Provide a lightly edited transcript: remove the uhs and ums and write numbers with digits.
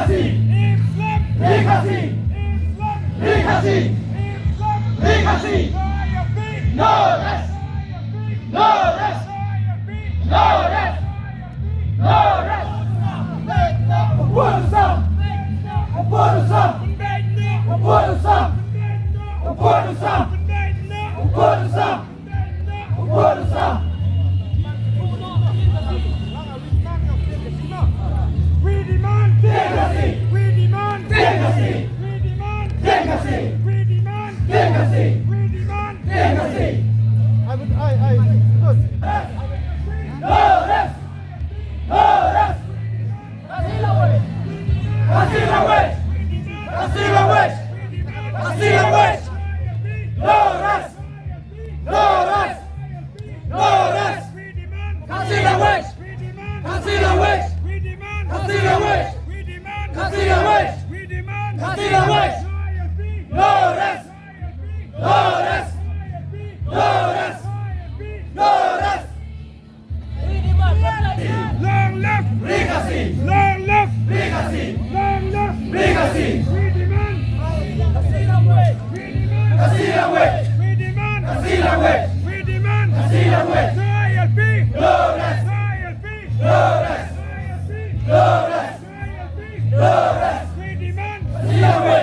Khasi! Free Khasi! Free Khasi! Free Khasi! No rest! No rest! No rest! No rest! Opposição! Opposição! Opposição! Opposição! Opposição! Opposição! We demand democracy! We demand Democracy! We demand Democracy! We demand Democracy! We demand Democracy! Good. No rest! No rest! Khasi away! Khasi away! Khasi away! No rest! No rest! No rest! Khasi away! Khasi away! Khasi away! Khasi away! Khasi away! No rest! No rest! No rest! No rest! Long left Free Khasi! Long left Free Khasi! Long left Free Khasi! We demand Khasi away! We demand Khasi away! We demand Khasi away! ILP No rest! ILP No rest! No rest! No rest! We demand Khasi away!